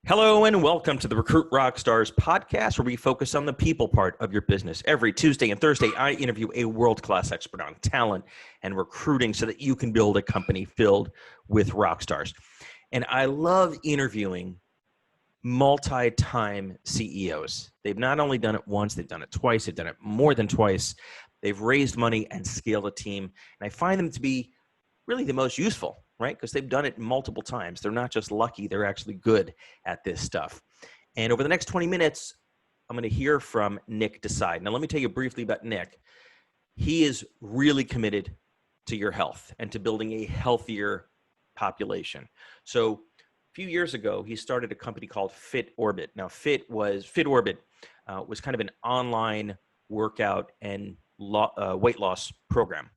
Hello and welcome to the Recruit Rockstars podcast, where we focus on the people part of your business. Every Tuesday and Thursday, I interview a world-class expert on talent and recruiting so that you can build a company filled with rock stars. And I love interviewing multi-time CEOs. They've not only done it once, they've done it twice, they've done it more than twice. They've raised money and scaled a team. And I find them to be really the most useful, right? Because they've done it multiple times. They're not just lucky, they're actually good at this stuff. And over the next 20 minutes, I'm going to hear from Nick Desai. Now, let me tell you briefly about Nick. He is really committed to your health and to building a healthier population. So a few years ago, he started a company called Fit Orbit. Now, Fit Orbit was kind of an online workout and weight loss program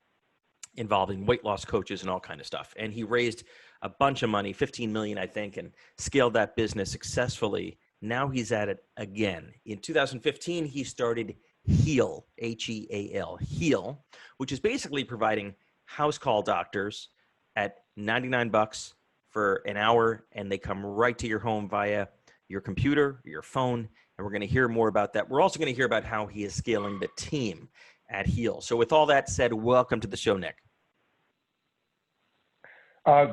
involving weight loss coaches and all kind of stuff. And he raised a bunch of money, 15 million, I think, and scaled that business successfully. Now he's at it again. In 2015, he started Heal, H-E-A-L, Heal, which is basically providing house call doctors at $99 for an hour, and they come right to your home via your computer, your phone, and we're going to hear more about that. We're also going to hear about how he is scaling the team at Heal. So with all that said, welcome to the show, Nick.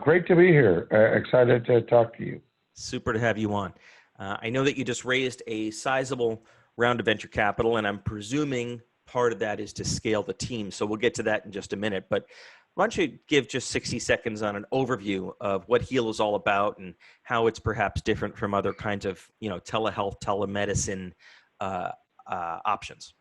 Great to be here. Excited to talk to you. Super to have you on. I know that you just raised a sizable round of venture capital, and I'm presuming part of that is to scale the team. So we'll get to that in just a minute. But why don't you give just 60 seconds on an overview of what Heal is all about and how it's perhaps different from other kinds of, telehealth, telemedicine options?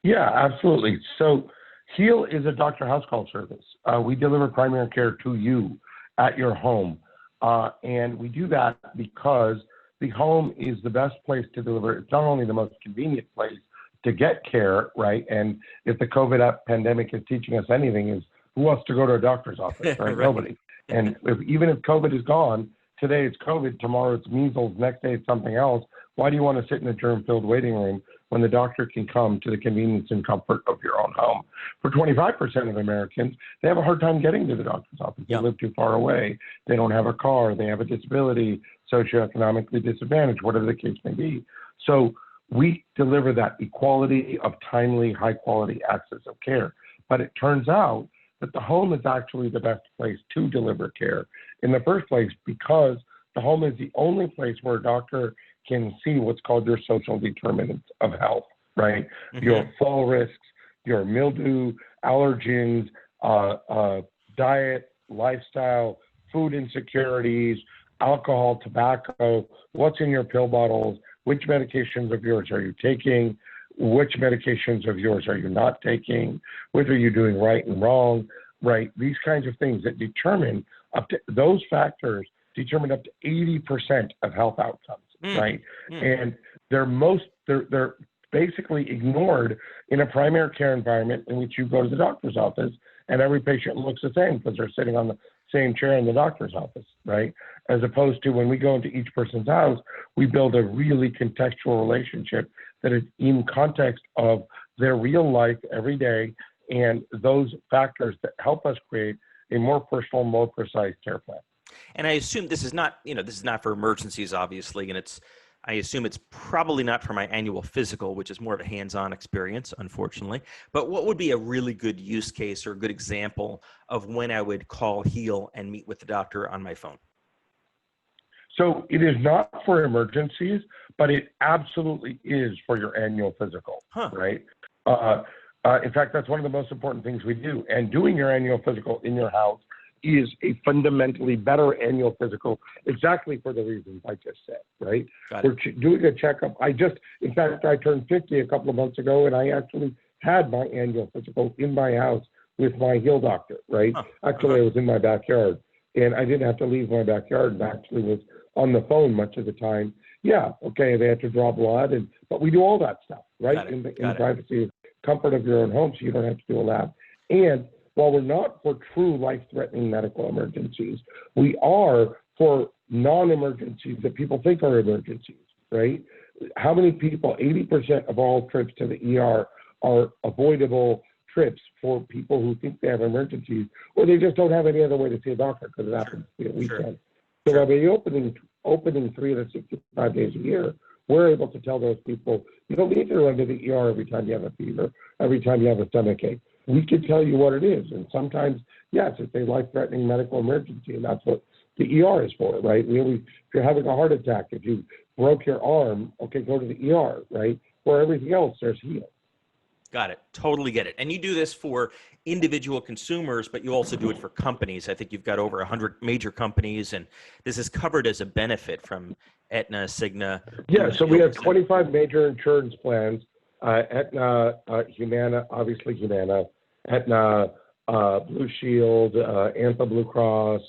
Yeah, absolutely. So Heal is a doctor house call service. We deliver primary care to you at your home. And we do that because the home is the best place to deliver. It's not only the most convenient place to get care, right? And if the COVID pandemic is teaching us anything, is who wants to go to a doctor's office, right? Right. Nobody. And even if COVID is gone, today it's COVID, tomorrow it's measles, next day it's something else. Why do you want to sit in a germ-filled waiting room when the doctor can come to the convenience and comfort of your own home? For 25% of Americans, they have a hard time getting to the doctor's office. They live too far away. They don't have a car. They have a disability, socioeconomically disadvantaged, whatever the case may be. So we deliver that equality of timely, high-quality access of care. But it turns out that the home is actually the best place to deliver care in the first place, because the home is the only place where a doctor can see what's called your social determinants of health, right? Mm-hmm. Your fall risks, your mildew, allergens, diet, lifestyle, food insecurities, alcohol, tobacco, what's in your pill bottles, which medications of yours are you taking, which medications of yours are you not taking, what are you doing right and wrong, right? These kinds of things that determine those factors determine up to 80% of health outcomes, right? And they're basically ignored in a primary care environment in which you go to the doctor's office and every patient looks the same because they're sitting on the same chair in the doctor's office, right? As opposed to when we go into each person's house, we build a really contextual relationship that is in context of their real life every day and those factors that help us create a more personal, more precise care plan. And I assume this is not for emergencies, obviously, and I assume it's probably not for my annual physical, which is more of a hands-on experience, unfortunately. But what would be a really good use case or a good example of when I would call Heal and meet with the doctor on my phone? So it is not for emergencies, but it absolutely is for your annual physical, right? In fact, that's one of the most important things we do. And doing your annual physical in your house is a fundamentally better annual physical, exactly for the reasons I just said, right? We're doing a checkup. I turned 50 a couple of months ago, and I actually had my annual physical in my house with my Heal doctor, right? Actually, I was in my backyard, and I didn't have to leave my backyard, and actually was on the phone much of the time. Yeah, okay, they had to draw blood, but we do all that stuff, right? In the privacy and comfort of your own home, so you don't have to do a lab. And while we're not for true life-threatening medical emergencies, we are for non-emergencies that people think are emergencies, right? How many people, 80% of all trips to the ER are avoidable trips for people who think they have emergencies, or they just don't have any other way to see a doctor because it happens to be a weekend. So by opening opening 365 days a year, we're able to tell those people, you don't need to run to the ER every time you have a fever, every time you have a stomach ache. We can tell you what it is. And sometimes, yes, it's a life-threatening medical emergency, and that's what the ER is for, right? Really, if you're having a heart attack, if you broke your arm, okay, go to the ER, right? For everything else, there's heal. Got it. Totally get it. And you do this for individual consumers, but you also do it for companies. I think you've got over 100 major companies, and this is covered as a benefit from Aetna, Cigna. Yeah, so we have 25 major insurance plans. Aetna, Humana, obviously Humana, Aetna, Blue Shield, Anthem Blue Cross,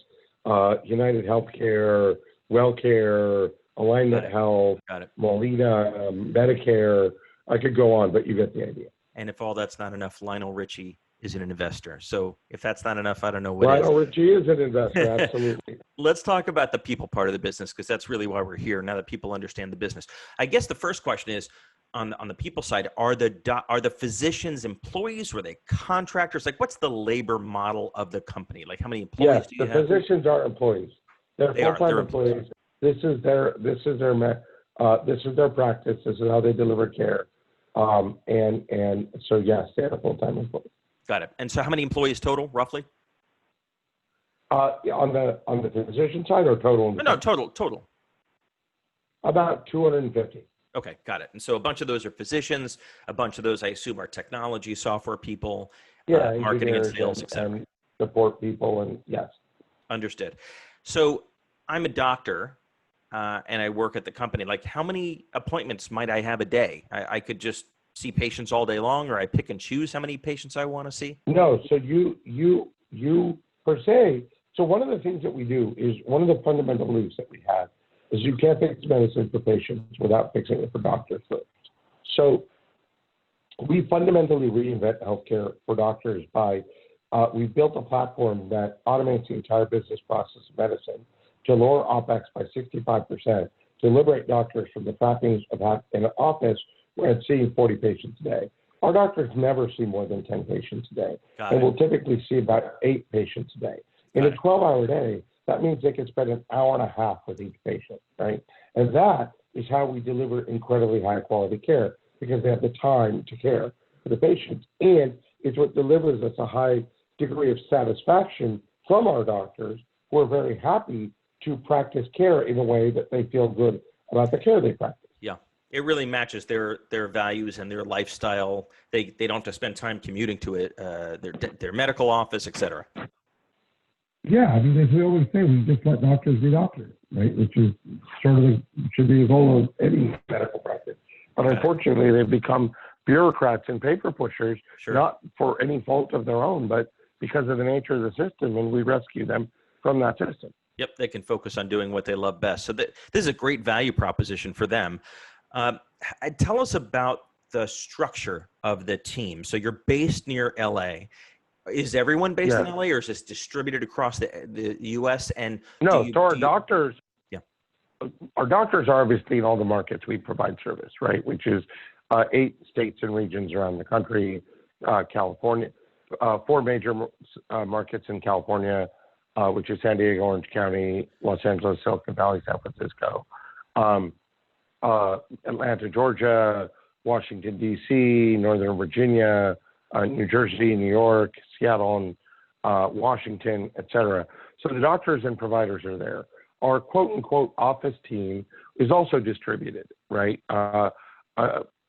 United Healthcare, WellCare, Alignment Health, Molina, Medicare. I could go on, but you get the idea. And if all that's not enough, Lionel Richie is an investor. So if that's not enough, I don't know what Lionel Richie is an investor, absolutely. Let's talk about the people part of the business, because that's really why we're here, now that people understand the business. I guess the first question is, on the people side, are the physicians employees? Were they contractors? Like, what's the labor model of the company? Like, how many employees do you have? Yes, the physicians are employees. They're full-time employees. This is their practice. This is how they deliver care. And so yes, they are full-time employees. Got it. And so how many employees total, roughly? On the physician side or total? No, total. About 250. Okay, got it. And so a bunch of those are physicians. A bunch of those, I assume, are technology, software people, marketing and sales, etc. Support people, and yes. Understood. So I'm a doctor, and I work at the company. Like, how many appointments might I have a day? I could just see patients all day long, or I pick and choose how many patients I want to see? No, so you per se. So one of the things that we do is, one of the fundamental beliefs that we have is you can't fix medicine for patients without fixing it for doctors first. So we fundamentally reinvent healthcare for doctors by, we've built a platform that automates the entire business process of medicine to lower OpEx by 65%, to liberate doctors from the trappings of in an office where it's seeing 40 patients a day. Our doctors never see more than 10 patients a day, and we'll typically see about 8 patients a day. In a 12-hour day, that means they can spend an hour and a half with each patient, right? And that is how we deliver incredibly high-quality care, because they have the time to care for the patients. And it's what delivers us a high degree of satisfaction from our doctors, who are very happy to practice care in a way that they feel good about the care they practice. Yeah, it really matches their values and their lifestyle. They don't have to spend time commuting to it, their medical office, et cetera. Yeah, I mean, as we always say, we just let doctors be doctors, right? Which is sort of should be the goal of any medical practice. But unfortunately, they've become bureaucrats and paper pushers, not for any fault of their own, but because of the nature of the system, and we rescue them from that system. Yep, they can focus on doing what they love best. So this is a great value proposition for them. Tell us about the structure of the team. So you're based near LA. Is everyone based in LA, or is this distributed across the U.S.? And no, our doctors are obviously in all the markets we provide service, right? Which is 8 states and regions around the country, California, 4 major markets in California, which is San Diego, Orange County, Los Angeles, Silicon Valley, San Francisco, Atlanta, Georgia, Washington, D.C., Northern Virginia, New Jersey, New York, Seattle, and Washington, et cetera. So the doctors and providers are there. Our quote-unquote office team is also distributed, right?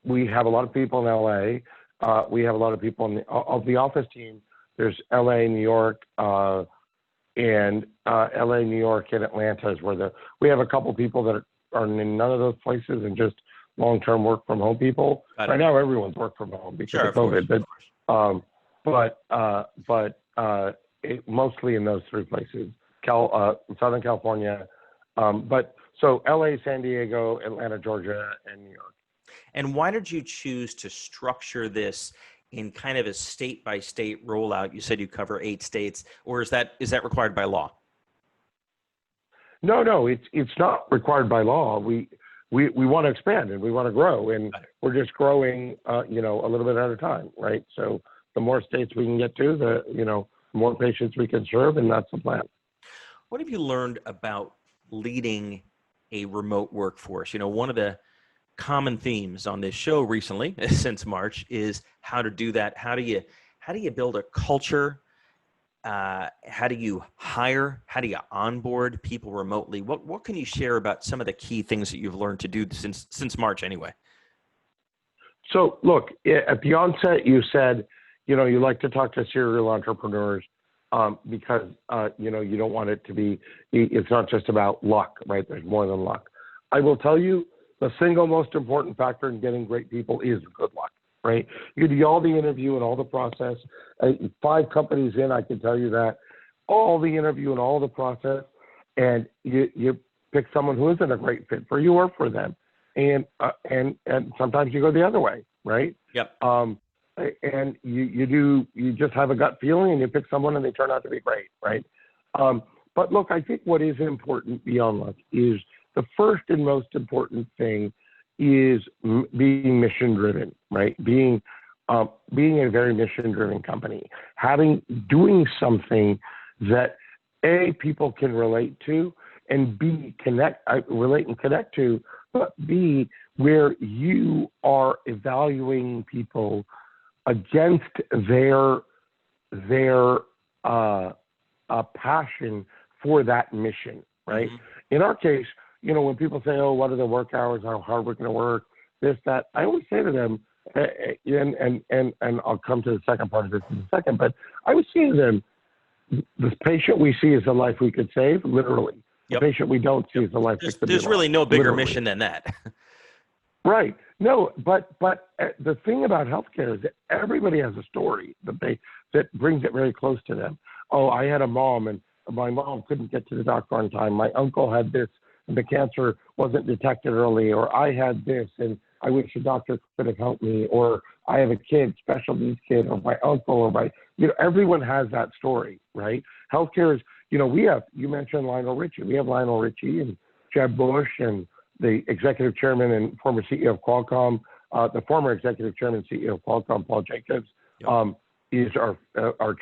We have a lot of people in L.A. We have a lot of people of the office team. There's L.A., New York, and L.A., New York, and Atlanta is where we have a couple people that are in none of those places and just long-term work from home people. Right now, everyone's work from home because of COVID. But mostly in those 3 places, Southern California. So LA, San Diego, Atlanta, Georgia, and New York. And why did you choose to structure this in kind of a state-by-state rollout? You said you cover 8 states, or is that required by law? No, it's not required by law. We want to expand and we want to grow, and we're just growing, a little bit at a time, right? So the more states we can get to, the more patients we can serve, and that's the plan. What have you learned about leading a remote workforce? You know, one of the common themes on this show recently since March is how to do that. How do you build a culture? How do you hire? How do you onboard people remotely? What can you share about some of the key things that you've learned to do since March anyway? So look, at the onset, you said, you know, you like to talk to serial entrepreneurs because, you know, you don't want it to be, it's not just about luck, right? There's more than luck. I will tell you the single most important factor in getting great people is good luck, right? You do all the interview and all the process. 5 companies in, I can tell you that, all the interview and all the process, and you pick someone who isn't a great fit for you or for them. And sometimes you go the other way, right? Yep. And you just have a gut feeling and you pick someone and they turn out to be great, right? But look, I think what is important beyond luck is the first and most important thing is being mission driven, right? Being a very mission driven company, doing something that A, people can relate to, and B, relate and connect to, but B, where you are evaluating people against their passion for that mission, right? Mm-hmm. In our case, you know, when people say, oh, what are the work hours, how hard we're going to work, this, that, I always say to them, and I'll come to the second part of this in a second, but I always say to them, the patient we see is the life we could save, literally. Yep. The patient we don't see is the life we could There's really no bigger literally. mission than that. Right. No, but the thing about healthcare is that everybody has a story that brings it very close to them. Oh, I had a mom and my mom couldn't get to the doctor on time. My uncle had this and the cancer wasn't detected early, or I had this and I wish the doctor could have helped me, or I have a kid, special needs kid, or my uncle, or everyone has that story, right? Healthcare is, you mentioned Lionel Richie. We have Lionel Richie and Jeb Bush and the executive chairman and former CEO of Qualcomm, the former executive chairman and CEO of Qualcomm, Paul Jacobs, is our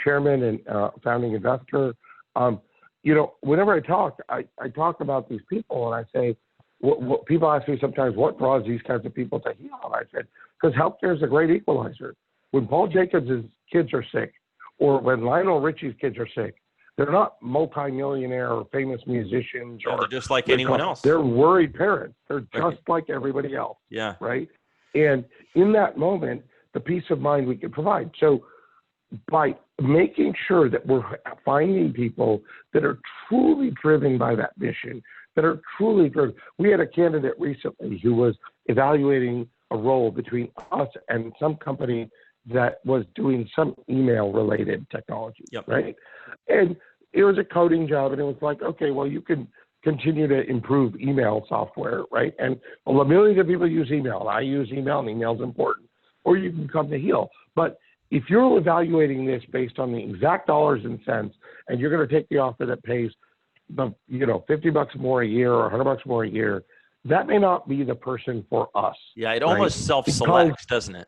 chairman and founding investor. Whenever I talk about these people and I say, what people ask me sometimes, what draws these kinds of people to heal? And I said, because healthcare is a great equalizer. When Paul Jacobs' kids are sick, or when Lionel Richie's kids are sick, they're not multimillionaire or famous musicians. They're just like anyone else. They're worried parents. They're just like everybody else. Yeah. Right? And in that moment, the peace of mind we can provide. So by making sure that we're finding people that are truly driven by that mission, that are truly driven. We had a candidate recently who was evaluating a role between us and some company that was doing some email-related technology, right? And it was a coding job, and it was like, okay, well, you can continue to improve email software, right? And a million of people use email. I use email, and email is important. Or you can come to Heal. But if you're evaluating this based on the exact dollars and cents, and you're going to take the offer that pays $50 more a year or $100 more a year, that may not be the person for us. Yeah, it almost self-selects, doesn't it?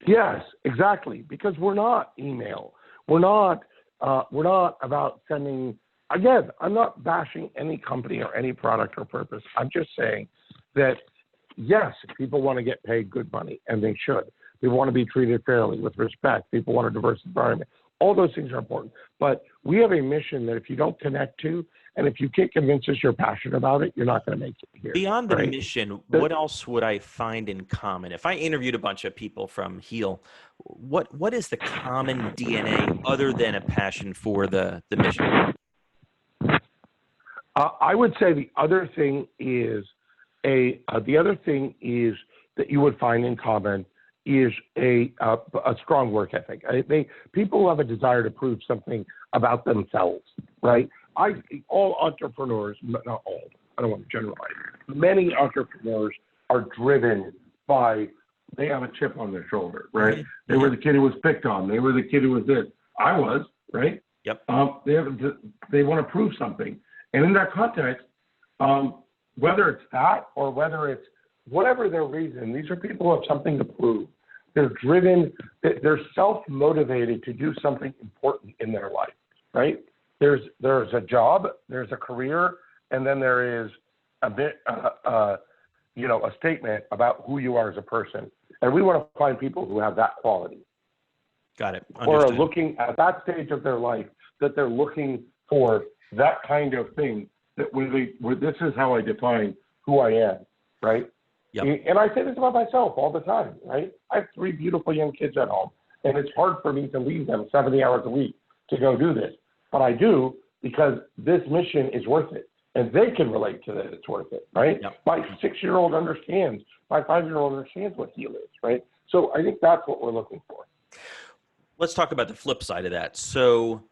Yes, exactly. Because we're not email. We're not about sending. Again, I'm not bashing any company or any product or purpose. I'm just saying that yes, people want to get paid good money, and they should. People want to be treated fairly with respect. People want a diverse environment. All those things are important. But we have a mission that if you don't connect to, and if you can't convince us you're passionate about it, you're not going to make it here. Beyond the mission, what else would I find in common? If I interviewed a bunch of people from Heal, what is the common DNA other than a passion for the mission? I would say the other thing is that you would find in common is a strong work ethic. People who have a desire to prove something about themselves, right? All entrepreneurs, not all, I don't want to generalize. Many entrepreneurs are driven by, they have a chip on their shoulder, right? Mm-hmm. They were the kid who was picked on. They were the kid who was this. I was, right? Yep. They want to prove something. And in that context, whether it's that or whether it's whatever their reason, these are people who have something to prove. They're driven, they're self-motivated to do something important in their life, right? There's a job, there's a career, and then there is a bit, a statement about who you are as a person. And we want to find people who have that quality. Got it. Or are Understood. looking at that stage of their life, that they're looking for that kind of thing, that where this is how I define who I am, right? Yep. And I say this about myself all the time, right? I have 3 beautiful young kids at home, and it's hard for me to leave them 70 hours a week to go do this. But I do, because this mission is worth it. And they can relate to that it's worth it, right? Yep. My 6-year-old understands, my 5-year-old understands what heal is, right? So I think that's what we're looking for. Let's talk about the flip side of that. So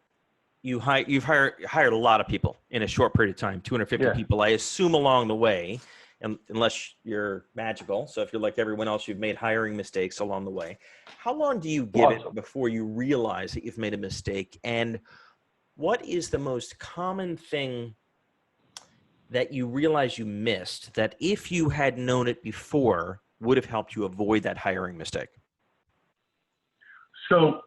you've hired a lot of people in a short period of time, 250 people, I assume, along the way, unless you're magical. So if you're like everyone else, you've made hiring mistakes along the way. How long do you give it before you realize that you've made a mistake? And what is the most common thing that you realize you missed that if you had known it before would have helped you avoid that hiring mistake? So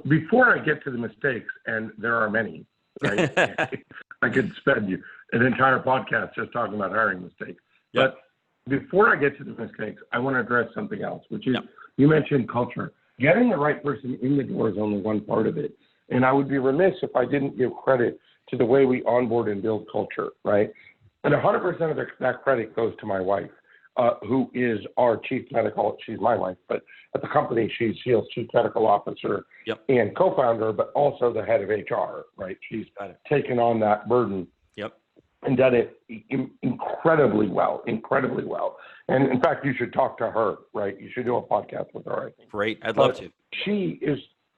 before I get to the mistakes, and there are many, right? I could spend an entire podcast just talking about hiring mistakes. Yep. But before I get to the mistakes, I want to address something else, which is, you mentioned culture. Getting the right person in the door is only one part of it. And I would be remiss if I didn't give credit to the way we onboard and build culture, right? And 100% of that credit goes to my wife, who is our chief medical, she's my wife, but at the company, she's chief medical officer and co-founder, but also the head of HR, right? She's taken on that burden and done it incredibly well. And in fact, you should talk to her, right? You should do a podcast with her, I think. Great, I'd love to. She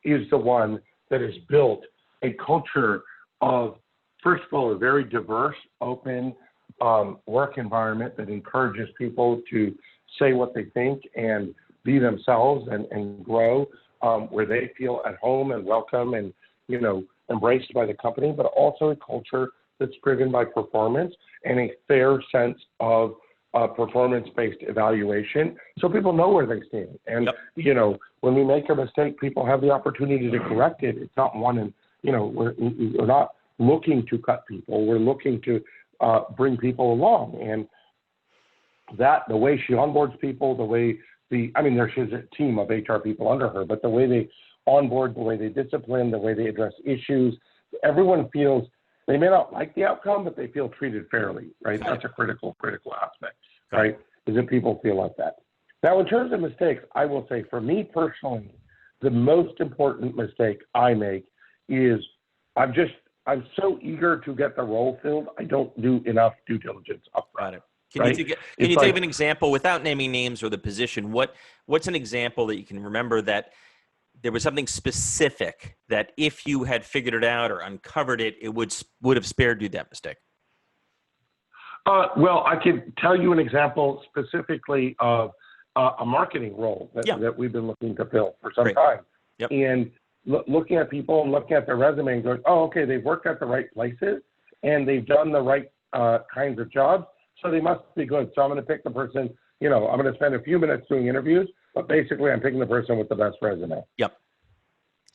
is the one that has built a culture of, first of all, a very diverse, open work environment that encourages people to say what they think and be themselves and grow, where they feel at home and welcome and, embraced by the company, but also a culture that's driven by performance and a fair sense of performance-based evaluation, so people know where they stand. And, when we make a mistake, people have the opportunity to correct it. It's not one and, we're not looking to cut people. We're looking to bring people along. And the way she onboards people, she's a team of HR people under her, but the way they onboard, the way they discipline, the way they address issues, everyone feels they may not like the outcome, but they feel treated fairly, right? That's a critical aspect, right? Is that people feel like that. Now, in terms of mistakes, I will say for me personally, the most important mistake I make is I'm so eager to get the role filled, I don't do enough due diligence upfront. Got it. Can you give an example without naming names or the position? What's an example that you can remember that there was something specific that if you had figured it out or uncovered it, it would have spared you that mistake? Well, I could tell you an example specifically of a marketing role that we've been looking to fill for some time. Yep. And looking at people and looking at their resume and going, oh, okay, they've worked at the right places and they've done the right kinds of jobs, so they must be good. So I'm going to pick the person, I'm going to spend a few minutes doing interviews, but basically I'm picking the person with the best resume. Yep.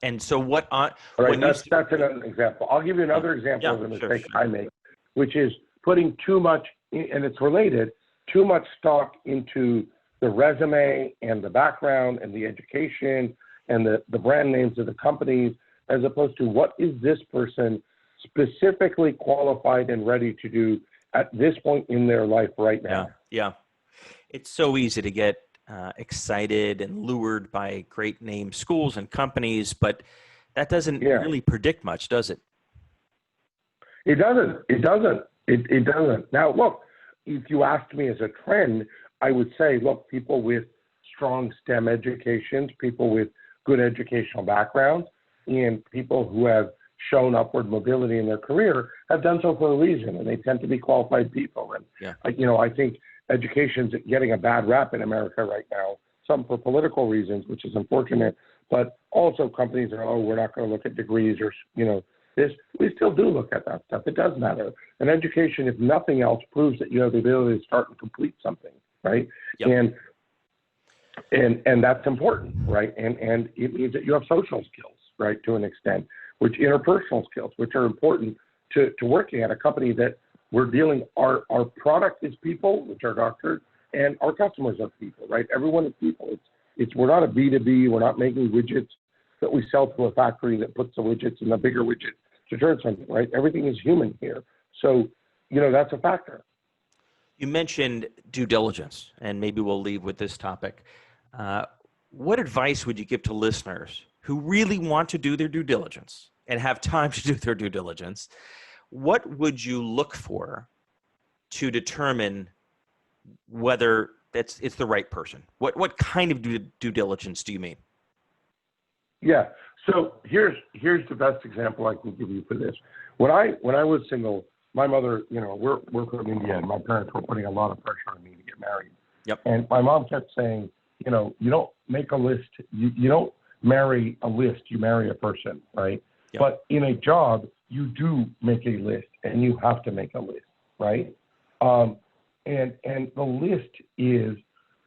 And so that's another example. I'll give you another example of a mistake I make, which is putting too much, and it's related, too much stock into the resume and the background and the education and the brand names of the companies, as opposed to what is this person specifically qualified and ready to do at this point in their life right now. Yeah. It's so easy to get excited and lured by great name schools and companies, but that doesn't really predict much, does it? It doesn't. Now, look, if you asked me as a trend, I would say, look, people with strong STEM educations, people with good educational backgrounds, and people who have shown upward mobility in their career have done so for a reason, and they tend to be qualified people. And, I think education's getting a bad rap in America right now, some for political reasons, which is unfortunate, but also companies are, we're not going to look at degrees or, this. We still do look at that stuff. It does matter. And education, if nothing else, proves that you have the ability to start and complete something, right? Yep. And that's important, right? And it means that you have social skills, right, to an extent, which interpersonal skills, which are important to working at a company that we're dealing, our product is people, which are doctors, and our customers are people, right? Everyone is people. We're not a B2B. We're not making widgets that we sell to a factory that puts the widgets in the bigger widget to turn something, right? Everything is human here. So, that's a factor. You mentioned due diligence, and maybe we'll leave with this topic. What advice would you give to listeners who really want to do their due diligence and have time to do their due diligence? What would you look for to determine whether it's the right person? What kind of due diligence do you mean? Yeah. So here's the best example I can give you for this. When I was single, my mother, we're from India, and my parents were putting a lot of pressure on me to get married. Yep. And my mom kept saying, you don't make a list. You don't marry a list. You marry a person, right? Yep. But in a job, you do make a list, and you have to make a list, right? And the list is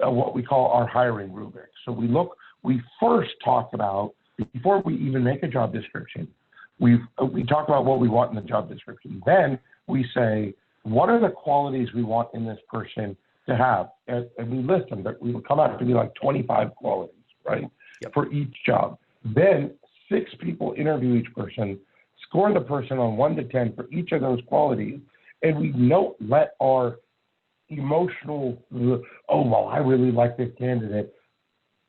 what we call our hiring rubric. So we first talk about, before we even make a job description, we talk about what we want in the job description. Then we say, what are the qualities we want in this person to have? And we list them, but we will come out to be like 25 qualities, right? Yep. For each job. Then 6 people interview each person, score the person on 1 to 10 for each of those qualities, and we don't let our emotional, I really like this candidate,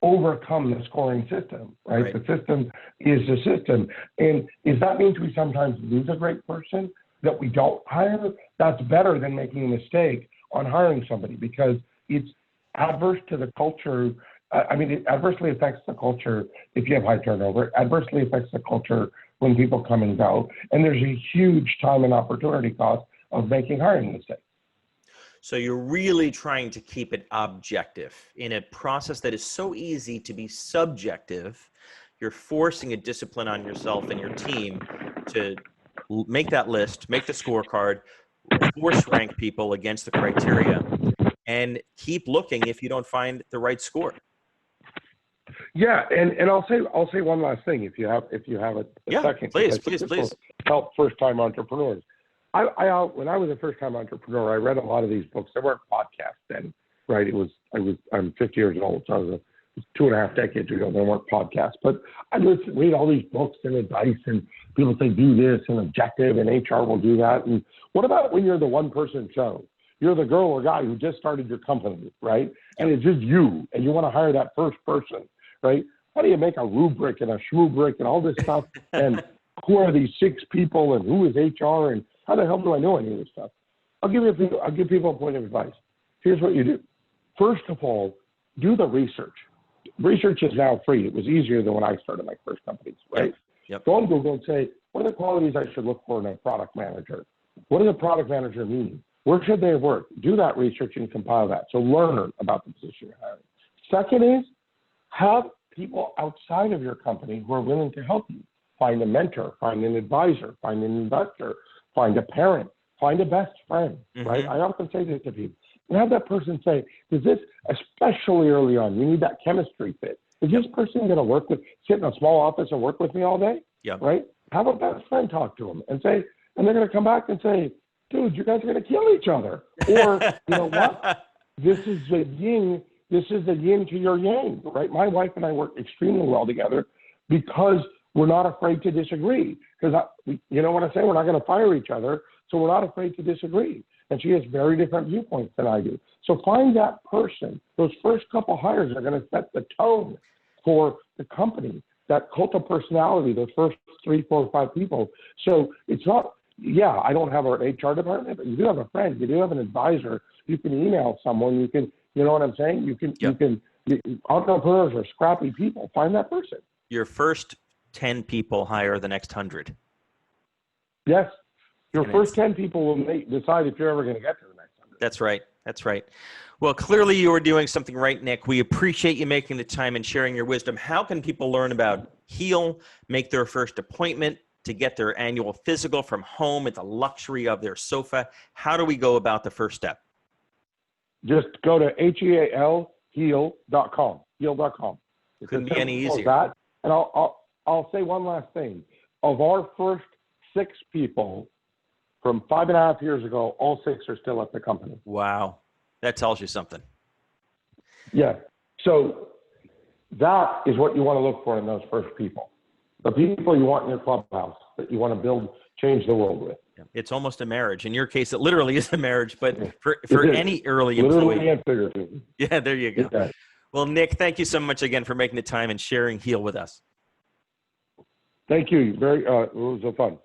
overcome the scoring system, right? The system is the system. And if that means we sometimes lose a great person that we don't hire, that's better than making a mistake on hiring somebody, because it's adverse to the culture. It adversely affects the culture if you have high turnover. It adversely affects the culture when people come and go. And there's a huge time and opportunity cost of making hiring mistakes. So you're really trying to keep it objective in a process that is so easy to be subjective. You're forcing a discipline on yourself and your team to make that list, make the scorecard, force rank people against the criteria, and keep looking if you don't find the right score. Yeah, and I'll say one last thing if you have a second. Please. Help first-time entrepreneurs. When I was a first-time entrepreneur, I read a lot of these books. There weren't podcasts then, right? I'm 50 years old, so it was 2.5 decades ago. There weren't podcasts, but I read all these books and advice, and people say do this and objective, and HR will do that. And what about when you're the one-person show? You're the girl or guy who just started your company, right? And it's just you, and you want to hire that first person, right? How do you make a rubric and a shmoobrick and all this stuff? And who are these 6 people, and who is HR, and how the hell do I know any of this stuff? I'll give people a point of advice. Here's what you do. First of all, do the research. Research is now free. It was easier than when I started my first companies, right? Yep. Go on Google and say, what are the qualities I should look for in a product manager? What does a product manager mean? Where should they work? Do that research and compile that. So learn about the position you're hiring. Second is, have people outside of your company who are willing to help you. Find a mentor, find an advisor, find an investor, find a parent, find a best friend, right? I often say this to people. And have that person say, is this, especially early on, you need that chemistry fit. Is this person going to sit in a small office and work with me all day? Yeah. Right? Have a best friend talk to them and they're going to come back and say, dude, you guys are going to kill each other. Or, you know what? This is the yin to your yang, right? My wife and I work extremely well together because we're not afraid to disagree. Because you know what I say? We're not going to fire each other, so we're not afraid to disagree. And she has very different viewpoints than I do. So find that person. Those first couple hires are going to set the tone for the company, that cult of personality, those first 3, 4, 5 people. So it's not, I don't have an HR department, but you do have a friend. You do have an advisor. You can email someone. You can, you know what I'm saying? Entrepreneurs are scrappy people. Find that person. Your first 10 people hire the next 100. Yes. Your first 10 people will decide if you're ever going to get to the next 100. That's right. Well, clearly you are doing something right, Nick. We appreciate you making the time and sharing your wisdom. How can people learn about Heal, make their first appointment to get their annual physical from home at the luxury of their sofa? How do we go about the first step? Just go to heal.com. Heal.com. Couldn't be any easier. And I'll say one last thing. Of our first 6 people from 5.5 years ago, all 6 are still at the company. Wow. That tells you something. Yeah. So that is what you want to look for in those first people. The people you want in your clubhouse that you want to build, change the world with. It's almost a marriage. In your case, it literally is a marriage, but for any early literally employee. And figuratively. Yeah, there you go. Yeah. Well, Nick, thank you so much again for making the time and sharing Heal with us. Thank you. It was so fun.